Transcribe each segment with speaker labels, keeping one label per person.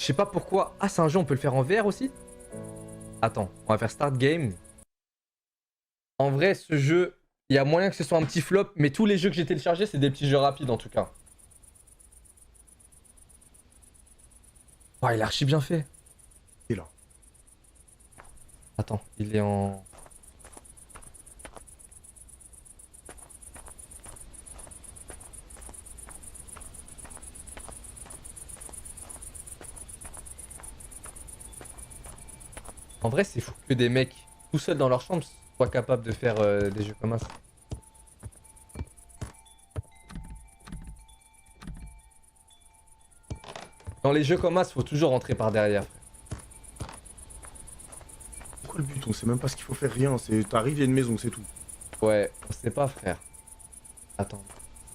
Speaker 1: Je sais pas pourquoi. Ah, c'est un jeu, on peut le faire en VR aussi? Attends, on va faire Start Game. En vrai, ce jeu, il y a moyen que ce soit un petit flop, mais tous les jeux que j'ai téléchargés, c'est des petits jeux rapides en tout cas. Oh, il est archi bien fait.
Speaker 2: Et là.
Speaker 1: Attends, il est en... En vrai, c'est fou que des mecs tout seuls dans leur chambre soient capables de faire des jeux comme ça. Dans les jeux comme ça, faut toujours rentrer par derrière.
Speaker 2: C'est quoi le but? On sait même pas ce qu'il faut faire, rien. T'arrives, il y a une maison, c'est tout.
Speaker 1: Ouais, on sait pas, frère. Attends.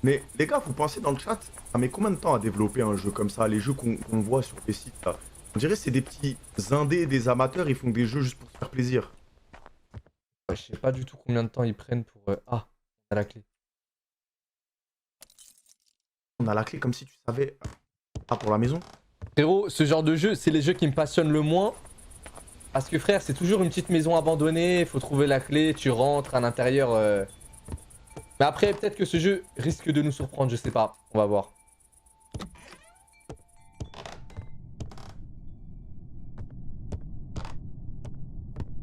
Speaker 2: Mais les gars, vous pensez dans le chat, ça met combien de temps à développer un jeu comme ça? Les jeux qu'on voit sur les sites là. On dirait que c'est des petits indés, des amateurs, ils font des jeux juste pour se faire plaisir.
Speaker 1: Ouais, je sais pas du tout combien de temps ils prennent pour... Ah, on a la clé.
Speaker 2: On a la clé comme si tu savais. Ah, pour la maison?
Speaker 1: Frérot, ce genre de jeu, c'est les jeux qui me passionnent le moins. Parce que frère, c'est toujours une petite maison abandonnée, faut trouver la clé, tu rentres à l'intérieur. Mais après, peut-être que ce jeu risque de nous surprendre, je sais pas. On va voir.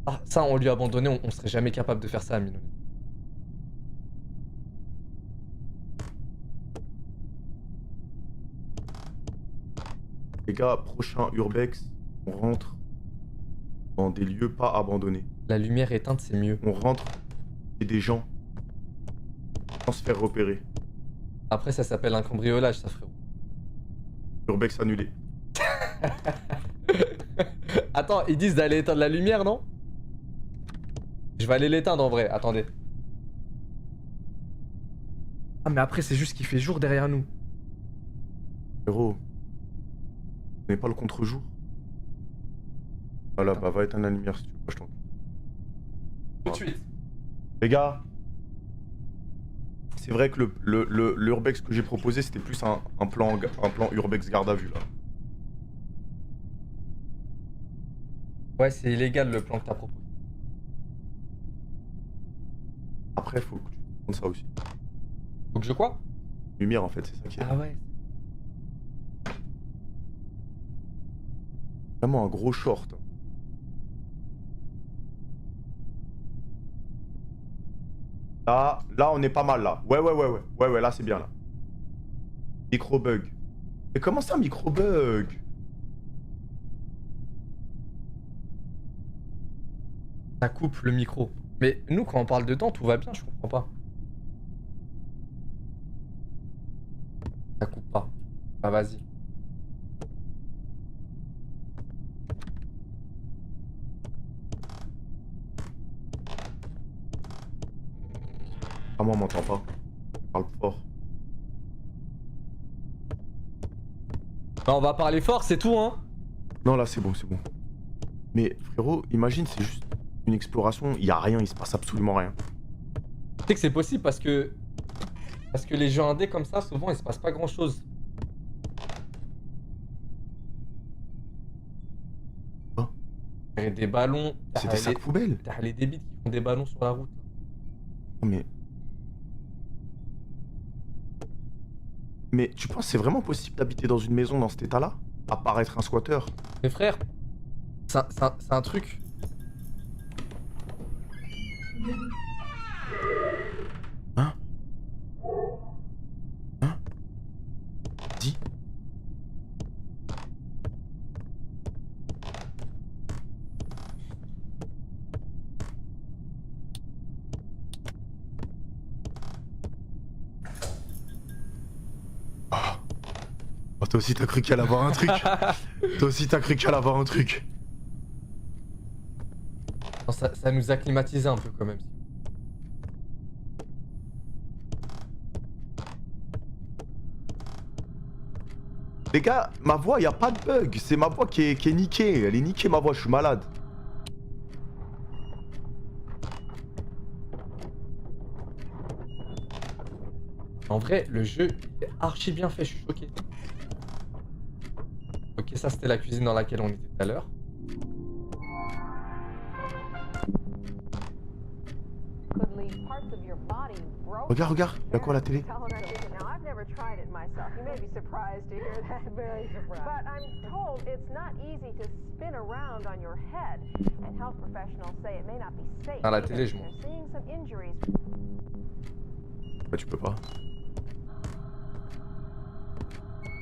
Speaker 1: Ah, ça, on lui a abandonné, on serait jamais capable de faire ça, Amine.
Speaker 2: Les gars, prochain Urbex, on rentre dans des lieux pas abandonnés.
Speaker 1: La lumière éteinte, c'est mieux.
Speaker 2: On rentre et des gens sans se faire repérer.
Speaker 1: Après, ça s'appelle un cambriolage, ça, frérot.
Speaker 2: Urbex annulé.
Speaker 1: Attends, ils disent d'aller éteindre la lumière, non? Je vais aller l'éteindre en vrai, attendez. Ah, mais après, c'est juste qu'il fait jour derrière nous.
Speaker 2: Frérot, on n'est pas le contre-jour. Voilà, bah va éteindre la lumière si tu veux pas, je t'en...
Speaker 1: Tout de suite.
Speaker 2: Les gars, c'est vrai que l'Urbex que j'ai proposé, c'était plus un plan Urbex garde à vue, là.
Speaker 1: Ouais, c'est illégal le plan que t'as proposé.
Speaker 2: Après, faut que tu comptes ça aussi.
Speaker 1: Faut que je quoi?
Speaker 2: Lumière, en fait, c'est ça qui est...
Speaker 1: Ah ouais.
Speaker 2: Vraiment un gros short. Là, on est pas mal, là. Ouais, là, c'est bien, là. Micro-bug. Mais comment ça, micro-bug?
Speaker 1: Ça coupe le micro. Mais nous, quand on parle dedans, tout va bien, je comprends pas. Ça coupe pas. Bah vas-y.
Speaker 2: Ah, moi, on m'entend pas. On parle fort.
Speaker 1: Bah on va parler fort, c'est tout, hein.
Speaker 2: Non, là, c'est bon, c'est bon. Mais frérot, imagine, c'est juste une exploration, il y a rien, il se passe absolument rien.
Speaker 1: Tu sais que c'est possible parce que... Parce que les jeux indés comme ça, souvent, il se passe pas grand-chose.
Speaker 2: Hein?
Speaker 1: Il y a des ballons...
Speaker 2: C'est des sacs poubelles.
Speaker 1: T'as les débiles qui font des ballons sur la route.
Speaker 2: Mais... Mais tu penses que c'est vraiment possible d'habiter dans une maison dans cet état-là? À part être un squatter?
Speaker 1: Mais frère, c'est un truc...
Speaker 2: Hein? Hein? Dis. Oh, toi aussi t'as cru qu'il allait avoir un truc. Toi aussi t'as cru qu'il allait avoir un truc.
Speaker 1: Non, ça nous a climatisé un peu quand même.
Speaker 2: Les gars, ma voix, y a pas de bug. C'est ma voix qui est niquée. Elle est niquée, ma voix, je suis malade.
Speaker 1: En vrai, le jeu est archi bien fait, je suis choqué. Ok. Ok, ça c'était la cuisine dans laquelle on était tout à l'heure.
Speaker 2: Regarde, regarde, y'a quoi à la télé?
Speaker 1: Dans la télé, je m'en.
Speaker 2: Bah tu peux pas.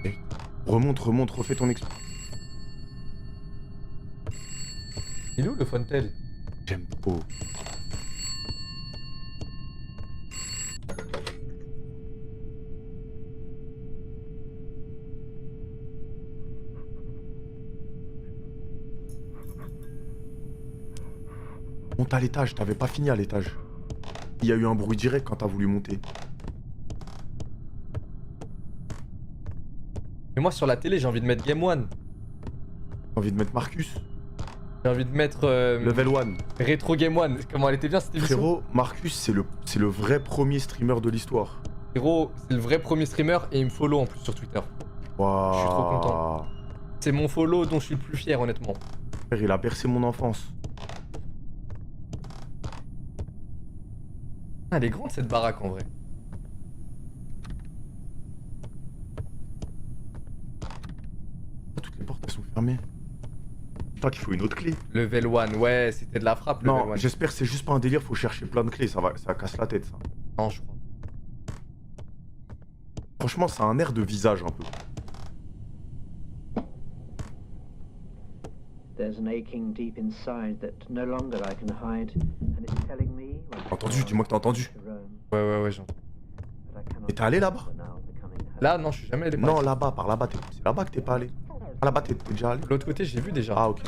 Speaker 2: Et remonte, remonte, refais ton exp.
Speaker 1: Il est où le Fontel?
Speaker 2: J'aime trop. Monte à l'étage, t'avais pas fini à l'étage. Il y a eu un bruit direct quand t'as voulu monter.
Speaker 1: Mais moi sur la télé, j'ai envie de mettre Game One.
Speaker 2: T'as envie de mettre Marcus?
Speaker 1: J'ai envie de mettre
Speaker 2: Level 1.
Speaker 1: Rétro Game One. Comment elle était bien cette émission?
Speaker 2: Frérot, Marcus, c'est le vrai premier streamer de l'histoire.
Speaker 1: Frérot, c'est le vrai premier streamer et il me follow en plus sur Twitter.
Speaker 2: Waouh.
Speaker 1: Je suis trop content. C'est mon follow dont je suis le plus fier honnêtement.
Speaker 2: Frère, il a bercé mon enfance.
Speaker 1: Ah, elle est grande cette baraque en vrai.
Speaker 2: Toutes les portes elles sont fermées. Putain qu'il faut une autre clé.
Speaker 1: Level 1, ouais, c'était de la frappe level
Speaker 2: Non,
Speaker 1: 1.
Speaker 2: j'espère que c'est juste pas un délire, faut chercher plein de clés, ça casse la tête ça.
Speaker 1: Non, je crois.
Speaker 2: Franchement, ça a un air de visage un peu.
Speaker 3: There's an aching deep inside that no longer I can hide, and it's telling me.
Speaker 2: Entendu, dis-moi que t'as entendu.
Speaker 1: Ouais, j'entends.
Speaker 2: Et t'es allé là-bas?
Speaker 1: Là, non, je suis jamais allé.
Speaker 2: Non, là-bas, par là-bas, c'est là-bas que t'es pas allé. Ah, là-bas, t'es déjà allé.
Speaker 1: De l'autre côté, j'ai vu déjà.
Speaker 2: Ah, ok.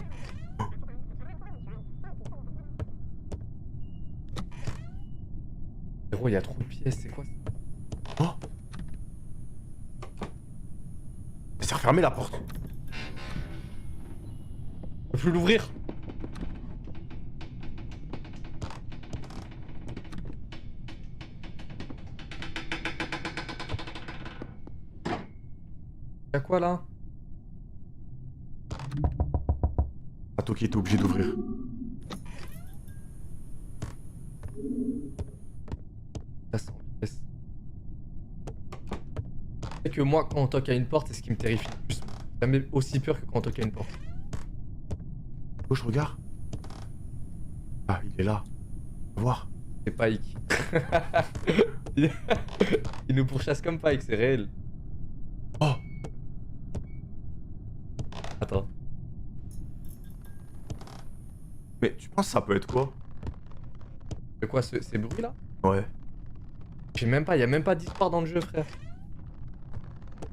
Speaker 1: Frérot, il y a trop de pièces, c'est quoi ça?
Speaker 2: Oh! C'est refermé la porte.
Speaker 1: Je peux plus l'ouvrir. Y'a quoi là?
Speaker 2: Attends, ok, t'es obligé d'ouvrir.
Speaker 1: Ça sent pièce. C'est que moi, quand on toque à une porte, c'est ce qui me terrifie le plus. J'ai jamais aussi peur que quand on toque à une porte.
Speaker 2: Gauche, regarde. Ah, il est là. Va voir.
Speaker 1: C'est Pike. Il nous pourchasse comme Pike, c'est réel.
Speaker 2: Oh!
Speaker 1: Attends.
Speaker 2: Mais tu penses que ça peut être quoi?
Speaker 1: C'est quoi ces bruits là?
Speaker 2: Ouais.
Speaker 1: J'ai même pas, y'a même pas d'histoire dans le jeu, frère.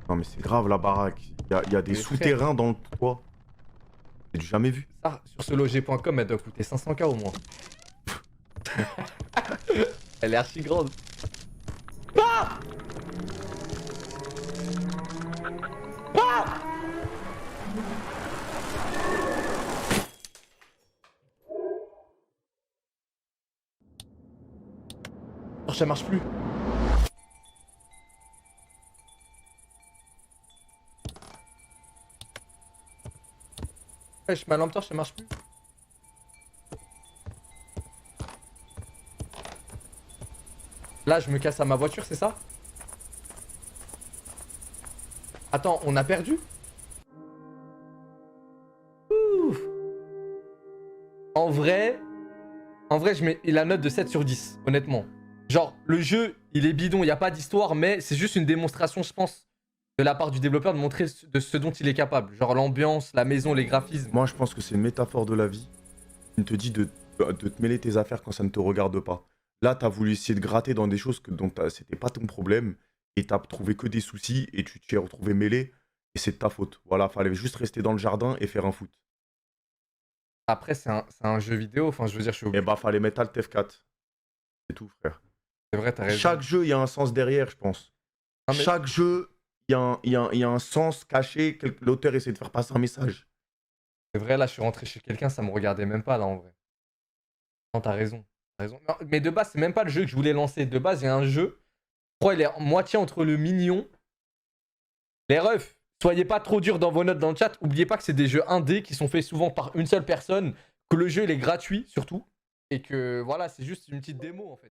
Speaker 2: Non, mais c'est grave la baraque. Il y a des
Speaker 1: Mais
Speaker 2: souterrains dans le toit. J'ai jamais vu.
Speaker 1: Ça, sur ce loger.com, elle doit coûter 500K au moins. Elle est archi grande. Ah! Ah! Oh, ça marche plus. Wesh, ma lampe torche, ça marche plus. Là, je me casse à ma voiture, c'est ça? Attends, on a perdu? Ouf. En vrai, je mets la note de 7 sur 10, honnêtement. Genre, le jeu, il est bidon, il n'y a pas d'histoire, mais c'est juste une démonstration, je pense, de la part du développeur de montrer de ce dont il est capable. Genre l'ambiance, la maison, les graphismes.
Speaker 2: Moi, je pense que c'est une métaphore de la vie. Il te dit de te mêler tes affaires quand ça ne te regarde pas. Là, t'as voulu essayer de gratter dans des choses dont c'était pas ton problème. Et t'as trouvé que des soucis et tu t'y es retrouvé mêlé. Et c'est de ta faute. Voilà, fallait juste rester dans le jardin et faire un foot.
Speaker 1: Après, c'est un jeu vidéo, enfin, je veux dire, je suis
Speaker 2: Et
Speaker 1: obligé.
Speaker 2: bah, fallait mettre Alt F4. C'est tout, frère.
Speaker 1: C'est vrai, t'as raison.
Speaker 2: Chaque jeu, il y a un sens derrière, je pense.
Speaker 1: Non, mais-
Speaker 2: Chaque jeu, il y a un sens caché. L'auteur essaie de faire passer un message.
Speaker 1: C'est vrai, là, je suis rentré chez quelqu'un, ça me regardait même pas, là, en vrai. Non, t'as raison. T'as raison. Non, mais de base, c'est même pas le jeu que je voulais lancer. De base, il y a un jeu. Je crois qu'il est moitié entre le mignon. Les refs, soyez pas trop durs dans vos notes dans le chat. Oubliez pas que c'est des jeux indés qui sont faits souvent par une seule personne, que le jeu il est gratuit surtout, et que voilà, c'est juste une petite démo en fait.